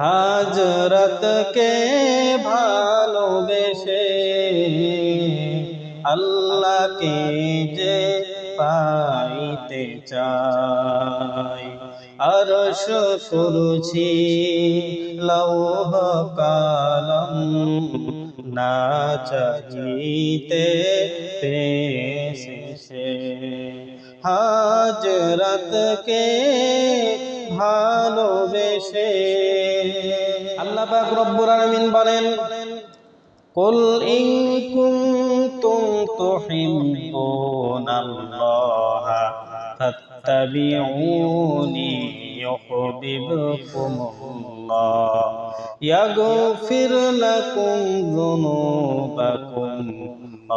হাজরতকে ভালোবেসে আল্লাহকে যে পাইতে চাই, আরশ কুরসি লৌহ কলম না চাহিতে পেয়েছে। হাজরতকে ভালোবেসে আল্লাহ পাক রব্বুল আলামিন বলেন, কুল ইন কুনতুম তুহিব্বুনাল্লাহা ফাত্তাবিউনি ইউহিব্বুকুমুল্লাহ ইয়াগফির লাকুম যুনুবাকুম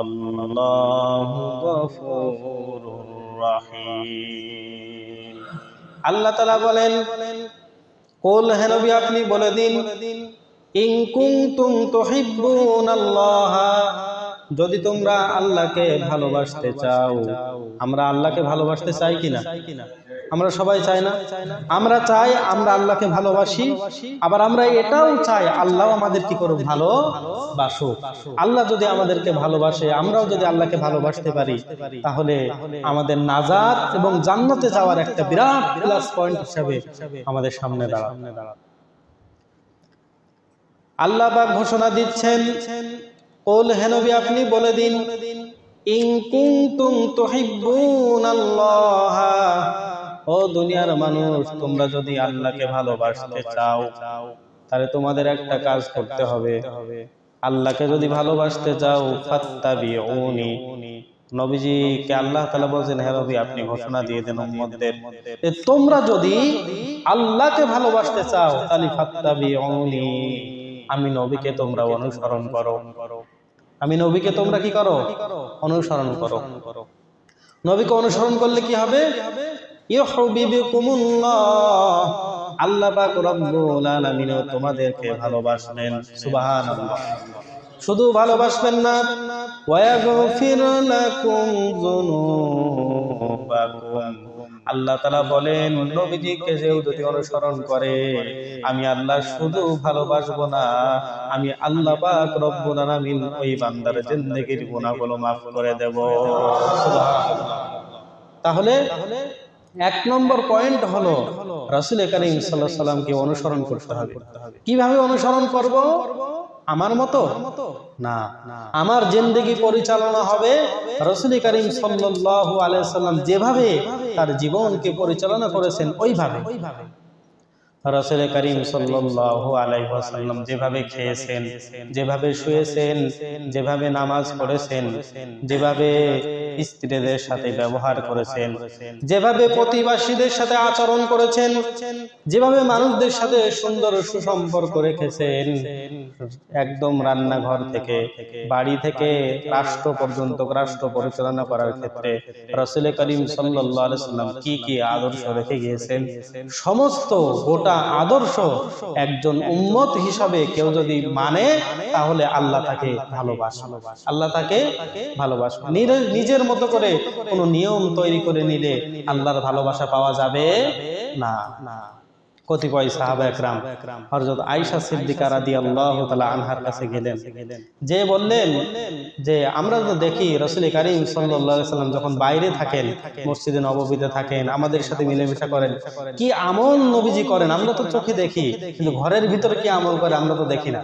আল্লাহু গফুরুর রহিম। আল্লাহ তাআলা বলেন, কুল হে নবী আপনি বলে দিন, ইন কুনতুম তুহিব্বুনাল্লাহ, যদি তোমরা আল্লাহকে ভালোবাসতে চাও। আমরা আল্লাহকে ভালোবাসতে চাই কিনা? আমরা সবাই চাই না? আমরা চাই আমরা আল্লাহকে ভালোবাসি, আবার আমরা এটাও চাই আল্লাহ আমাদের কি করুক, ভালোবাসুক। আল্লাহ যদি আমাদেরকে ভালোবাসে, আমরাও যদি আল্লাহকে ভালোবাসতে পারি, তাহলে আমাদের নাজাত এবং জান্নাতে যাওয়ার একটা বিরাট প্লাস পয়েন্ট হিসেবে আমাদের সামনে দাঁড়াবে। আল্লাহ পাক ঘোষণা দিচ্ছেন, কুল হে নবী আপনি বলে দিন, ইন কুনতুম তুহিব্বুনাল্লাহ, ও দুনিয়ার মানুষ, তোমরা যদি আল্লাহকে ভালোবাসতে চাও তাহলে তোমাদের একটা কাজ করতে হবে। আল্লাহকে যদি ভালোবাসতে চাও, ফাত্তাবিউনি, নবীজিকে আল্লাহ তাআলা বলেন, হে নবী আপনি ঘোষণা দিয়ে দেন উম্মতদের, তোমরা যদি আল্লাহকে ভালোবাসতে চাও তাহলে ফাত্তাবিউনি, আমি নবীকে তোমরা অনুসরণ করো। আমি নবীকে তোমরা কি করো? অনুসরণ করো। নবীকে অনুসরণ করলে কি হবে? ইউহিব্বুকুমুল্লাহ, আল্লাহ পাক রব্বুল আলামিন তোমাদেরকে ভালোবাসবেন। সুবহানাল্লাহ। শুধু ভালোবাসবেন না, ওয়ায়াগফির লাকুম যুনুবাকুম, আল্লাহ তাআলা বলেন নবীজিকে যদি অনুসরণ করে, আমি আল্লাহ শুধু ভালোবাসবো না, আমি আল্লাহ পাক রব্বুল আলামিন ওই বান্দার জিন্দেগীর গুনাহগুলো মাফ করে দেব। সুবহানাল্লাহ। তাহলে এক নম্বর পয়েন্ট হলো রাসূল কারীম সাল্লাল্লাহু আলাইহি সাল্লামকে অনুসরণ করতে হবে। কিভাবে অনুসরণ করব? আমার মতো না, আমার জিন্দেগি পরিচালনা হবে রাসূল কারীম সাল্লাল্লাহু আলাইহি সাল্লাম যেভাবে তার জীবনকে পরিচালনা করেছেন ওইভাবে। রাসূল কারীম সাল্লাল্লাহু আলাইহি ওয়াসাল্লাম যেভাবে খেয়েছেন, যেভাবে শুয়েছেন, যেভাবে নামাজ পড়েছেন, যেভাবে স্ত্রীদের সাথে ব্যবহার করেছেন, যেভাবে প্রতিবেশীদের সাথে আচরণ করেছেন, যেভাবে মানুষদের সাথে সুন্দর সুসম্পর্ক রেখেছেন, একদম রান্নাঘর থেকে বাড়ি থেকে রাষ্ট্র পর্যন্ত, রাষ্ট্র পরিচালনা করার ক্ষেত্রে রাসূল কারীম সাল্লাল্লাহু আলাইহি ওয়াসাল্লাম কি কি আদর্শ রেখে গিয়েছেন, সমস্ত গোটা আদর্শ একজন উম্মত হিসাবে কেউ যদি মানে, তাহলে আল্লাহ তাকে ভালোবাসে। আল্লাহ তাকে ভালোবাসে। নিজের মতো করে কোনো নিয়ম তৈরি করে নিলে আল্লাহর ভালোবাসা পাওয়া যাবে না। কতিপয় সাহাবা একরাম হযরত আয়েশা সিদ্দিকা রাদিয়াল্লাহু তাআলা আনহার কাছে গেলেন, যে বললেন যে আমরা তো দেখি রাসূল কারীম সাল্লাল্লাহু আলাইহি ওয়াসাল্লাম যখন বাইরে থাকেন, মসজিদে নববীতে থাকেন, আমাদের সাথে মিলেমিশা করেন, কি আমল নবীজি করেন আমরা তো চোখে দেখি, কিন্তু ঘরের ভিতরে কি আমল করে আমরা তো দেখি না।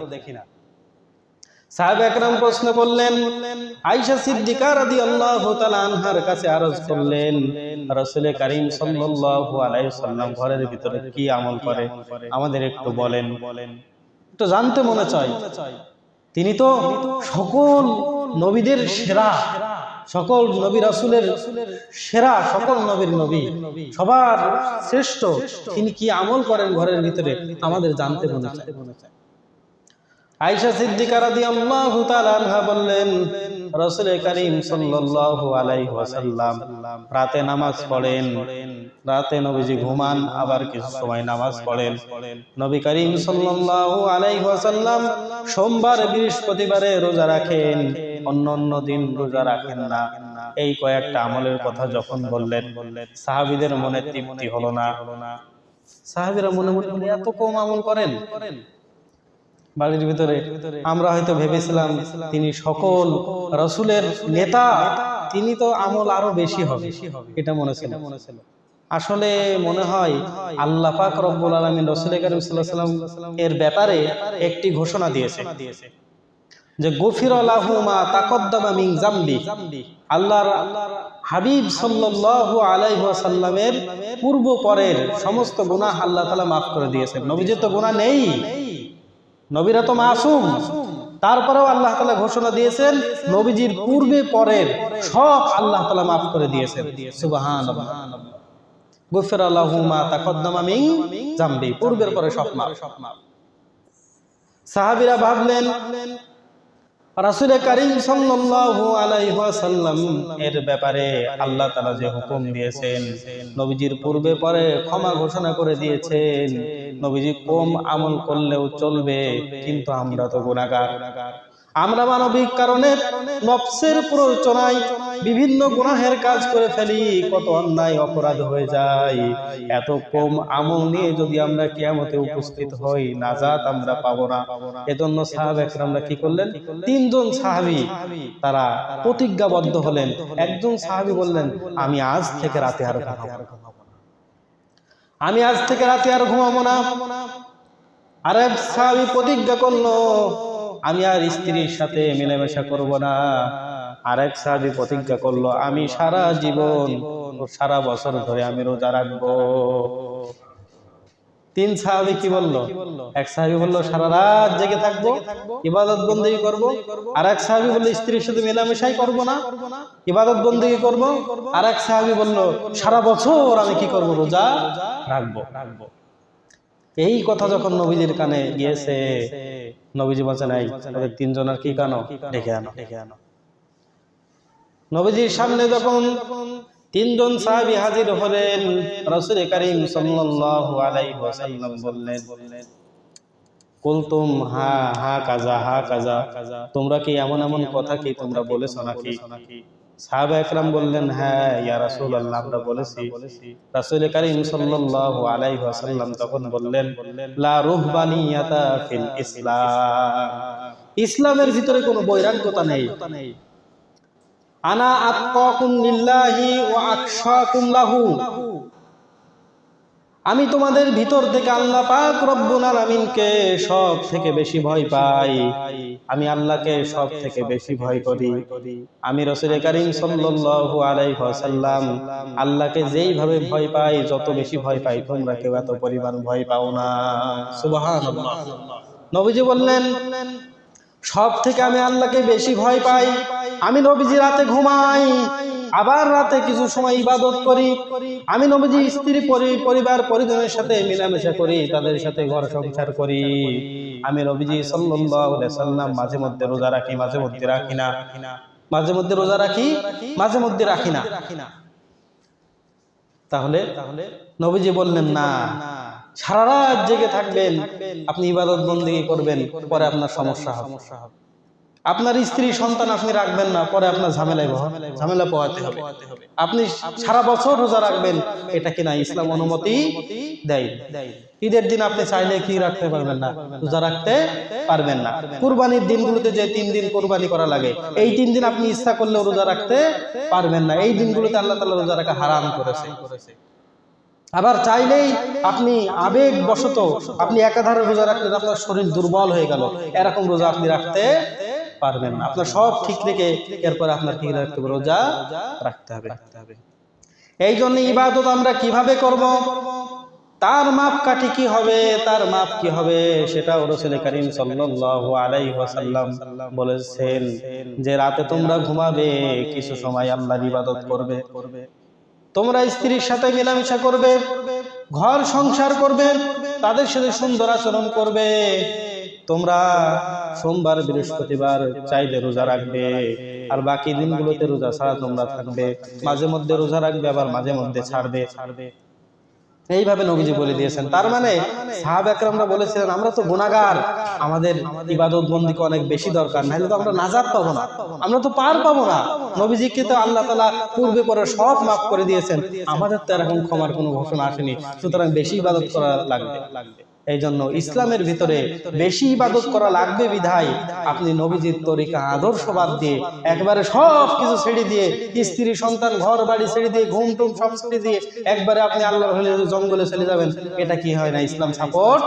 সাহাবা একরাম প্রশ্ন করলেন, আয়েশা সিদ্দিকা রাদিয়াল্লাহু তাআলা আনহার কাছে আরজ করলেন, রাসূল কারীম সাল্লাল্লাহু আলাইহি ওয়াসাল্লাম ঘরের ভিতরে কি আমল করে আমাদের একটু বলেন, একটু জানতে মনে চায়। তিনি তো সকল নবীদের সেরা, সকল নবী রাসূলের সেরা, সকল নবীর নবী, সবার শ্রেষ্ঠ, তিনি কি আমল করেন ঘরের ভিতরে আমাদের জানতে মনে চায়। আয়েশা সিদ্দিকা রাদিয়াল্লাহু তাআলা আনহা বললেন, রাসূল কারীম সাল্লাল্লাহু আলাইহি ওয়াসাল্লাম রাতে নামাজ পড়েন, রাতে নবীজি ঘুমান, আবার কিছু সময় নামাজ পড়েন। নবী করিম সাল্লাল্লাহু আলাইহি ওয়াসাল্লাম সোমবার বৃহস্পতিবারে রোজা রাখেন, অন্য দিন রোজা রাখেন না। এই কয়েকটা আমলের কথা যখন বললেন, সাহাবীদের মনে তৃপ্তি হলো না। সাহাবীরা মনে মনে বলে এত কম আমল করেন বাড়ির ভিতরে। আমরা হয়তো ভেবেছিলাম তিনি সকল রাসূলের নেতা, তিনি তো আমল আরো বেশি হবে, এটা মনে ছিল। আসলে মনে হয় আল্লাহ পাক রব্বুল আলামিন রাসূল কারীম সাল্লাল্লাহু আলাইহি ওয়াসাল্লাম এর ব্যাপারে একটি ঘোষণা দিয়েছে যে গফির লাহু মা তাকদ্দামা মিন যামবি। আল্লাহর হাবিব সাল্লাল্লাহু আলাইহি ওয়াসাল্লামের পূর্ব পরের সমস্ত গুনাহ আল্লাহ তাআলা maaf করে দিয়েছেন। নবীজির তো গুনাহ নেই, নবীরা তো মাসুম, তারপরেও আল্লাহ তাআলা ঘোষণা দিয়েছেন নবীজির পূর্বে পরের সব আল্লাহ তাআলা maaf করে দিয়েছেন। সুবহানাল্লাহ। গফির লাহু মা তাকদ্দামা মিন যামবি, পূর্বের পরে সব maaf। সাহাবীরা ভাবলেন রাসূল কারীম সাল্লাল্লাহু আলাইহি ওয়াসাল্লাম এর ব্যাপারে আল্লাহ তাআলা যে হুকুম দিয়েছেন, নবীজির পূর্বে পরে ক্ষমা ঘোষণা করে দিয়েছেন, নবীজি কম আমল করলেও চলবে, কিন্তু আমরা তো গুনাহগার। আমরা মানবিক কারণে নফসের প্ররোচনায় বিভিন্ন গুনাহের কাজ করে ফেলি, কত অন্যায় অপরাধ হয়ে যায়। এত কম আমল নিয়ে যদি আমরা কিয়ামতে উপস্থিত হই, নাজাত আমরা পাবো না। এজন্য সাহাবা একরামরা কি করলেন? তিনজন সাহাবী তারা প্রতিজ্ঞাবদ্ধ হলেন। একজন সাহাবী বললেন, আমি আজ থেকে রাতে আর ঘুমাবো না, আমি আজ থেকে রাতে আর ঘুমাবো না। আরেক সাহাবী প্রতিজ্ঞা করলো, আমি আর স্ত্রীর সাথে মেলামেশা করব না। আরেক সাহাবী প্রতিজ্ঞা করলো, আমি সারা জীবন ও সারা বছর ধরে আমি রোজা রাখবো। তিন সাহাবী কি বললো? এক সাহাবী বললো সারা রাত জেগে থাকবো, ইবাদত বন্দেগী করব। আরেক সাহাবী বললো স্ত্রীর সাথে মেলামেশাই করব না, ইবাদত বন্দেগী করব। আরেক সাহাবী বললো সারা বছর আমি কি করব? রোজা রাখবো। এই কথা যখন নবীজির কানে গিয়েছে, নবীজি বলেন, নাই ওদের তিনজনের কি কানো ডেকে আনো। নবীজির সামনে যখন তিনজন সাহাবী হাজির হলেন, রাসূল কারীম সাল্লাল্লাহু আলাইহি ওয়াসাল্লাম বললেন, কুলতুম হা হা কাজা হা কাজা, তোমরা কি এমন এমন কথা কি তোমরা বলেছো নাকি? সাহাবা একরাম বললেন, হ্যাঁ ইয়া রাসূলুল্লাহ, আমরা বলেছি। রাসূল কারীম সাল্লাল্লাহু আলাইহি ওয়াসাল্লাম তখন বললেন, লা রুহবানিয়াতা ফিল ইসলাম, ইসলামের ভিতরে কোনো বৈরাগ্যতা নেই। আনা আতকাকুম লিল্লাহি ওয়া আখশাকুম লাহু, আমি তোমাদের ভিতর থেকে আল্লাহ পাক রব্বুল আলামিনকে সব থেকে বেশি ভয় পাই, আমি আল্লাহকে সব থেকে বেশি ভয় করি। আমি রাসূল কারীম সাল্লাল্লাহু আলাইহি ওয়াসাল্লাম আল্লাহকে যেইভাবে ভয় পাই, যত বেশি ভয় পাই, তোমরা কেউ এত পরিমাণ ভয় পাও না। সুবহানাল্লাহ। নবীজি বললেন, সব থেকে আমি আল্লাহকে বেশি ভয় পাই। আমি নবীজি রাতে ঘুমাই, আবার রাতে কিছু সময় ইবাদত করি। আমি নবীজি স্ত্রী পরিবার পরিজনের সাথে মেলামেশা করি, তাদের সাথে ঘর সংসার করি। আমি নবীজি সাল্লাল্লাহু আলাইহি ওয়াসাল্লাম মাঝে মধ্যে রোজা রাখি, মাঝে মধ্যে রাখি না, মাঝে মধ্যে রোজা রাখি, মাঝে মধ্যে রাখি না। তাহলে নবীজি বললেন, না, সারা রাত জেগে থাকবেন, আপনি ইবাদত বন্দেগী করবেন, পরে আপনার সমস্যা হবে। আপনার স্ত্রী সন্তান আপনি রাখবেন না, পরে আপনার ঝামেলা পোহাতে হবে। আপনি সারা বছর রোজা রাখবেন, এটা কিনা ইসলাম অনুমতি দেয়। ঈদের দিন আপনি চাইলে কি রাখতে পারবেন না, রোজা রাখতে পারবেন না। কুরবানির দিনগুলোতে যে 3 দিন কুরবানি করা লাগে, এই 3 দিন আপনি ইচ্ছা করলেও রোজা রাখতে পারবেন না। এই দিনগুলোতে আল্লাহ তাআলা রোজা রাখা হারাম করেছে। আবার চাইলেই আপনি আবেগ বশত আপনি একাধারে রোজা রাখলেন, আপনার শরীর দুর্বল হয়ে গেল, এরকম রোজা আপনি রাখতে পারবেন না। আপনার সব ঠিক রেখে এরপরে আপনার ঠিক রাখতে হবে, রোজা রাখতে হবে। এই জন্য ইবাদত আমরা কিভাবে করব, তার মাপকাঠি কি হবে, তার মাপ কি হবে, সেটা রাসূল কারীম সাল্লাল্লাহু আলাইহি ওয়াসাল্লাম বলেছেন যে রাতে তোমরা ঘুমাবে, কিছু সময় আল্লাহর ইবাদত করবে, তোমরা স্ত্রীর সাথে মেলামেশা করবে, ঘর সংসার করবে, তাদের সাথে সুন্দর আচরণ করবে। তোমরা সোমবার বৃহস্পতিবার চাইলে রোজা রাখবে, আর বাকি দিনগুলোতে রোজা ছাড়া তোমরা থাকবে। মাঝে মধ্যে রোজা রাখবে, আবার মাঝে মধ্যে ছাড়বে। এইভাবে নবীজি বলে দিয়েছেন। তার মানে সাহাবা একরামরা বলেছিলেন আমরা তো গুনাহগার, আমাদের ইবাদত বন্দিকে অনেক বেশি দরকার, নাহলে তো আমরা নাজাত পাবো না, আমরা তো পার পাবো না। নবীজিকে তো আল্লাহ তাআলা পূর্বে পরে সব মাফ করে দিয়েছেন, আমাদের তো এরকম ক্ষমার কোনো ঘোষণা আসেনি, সুতরাং বেশি ইবাদত করা লাগবে। এই জন্য ইসলামের ভিতরে বেশি ইবাদত করা লাগবে বিধায় আপনি নবীজির তরিকা আদর্শ বাদ দিয়ে একবারে সব কিছু ছেড়ে দিয়ে, স্ত্রী সন্তান ঘর বাড়ি ছেড়ে দিয়ে, ঘুম টুম সব ছেড়ে দিয়ে একবারে আপনি আল্লাহর হলে জঙ্গলে চলে যাবেন, এটা কি হয় না, ইসলাম সাপোর্ট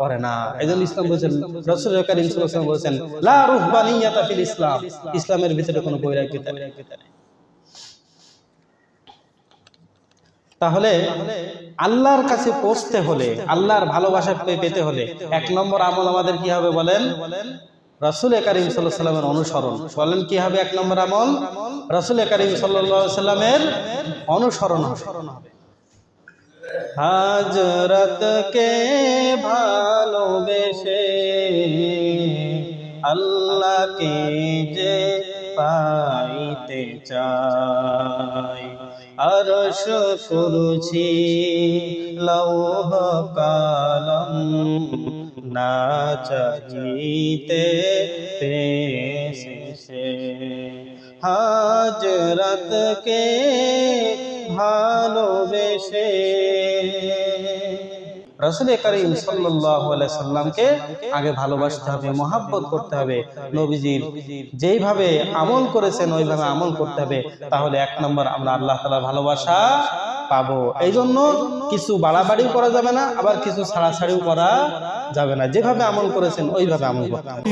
করে না। এই জন্য ইসলাম বলেছেন, রাসূল কারীম সাল্লাল্লাহু আলাইহি ওয়াসাল্লাম বলেছেন লা রুহবানিয়াতা ফিল ইসলাম, ইসলামের ভিতরে কোনো বৈরাগ্যতা নেই। তাহলে আল্লাহর কাছে পৌঁছতে হলে, আল্লাহর ভালোবাসা পেতে হলে 1 নম্বর আমল আমাদের কি হবে বলেন? রাসূল কারীম সাল্লাল্লাহু আলাইহি ওয়াসাল্লামের অনুসরণ। বলেন কি হবে 1 নম্বর আমল? রাসূল কারীম সাল্লাল্লাহু আলাইহি ওয়াসাল্লামের অনুসরণ হবে। হযরতকে ভালোবেসে আল্লাহকে যে পাইতে চাই, আরশ কুরসি লৌহ কলম না চাহিতে পেয়েছে, হযরতকে ভালোবেসে। রাসূল কারীম সাল্লাল্লাহু আলাইহি সাল্লামকে আগে ভালোবাসতে হবে, মহব্বত করতে হবে, নবীজির যেইভাবে আমল করেছেন ওইভাবে আমল করতে হবে, তাহলে 1 নম্বর আমরা আল্লাহ তাআলার ভালোবাসা পাবো। এই জন্য কিছু বাড়াবাড়িও করা যাবে না, আবার কিছু ছাড়াছাড়িও করা যাবে না, যেভাবে আমল করেছেন ওইভাবে আমল করতে হবে।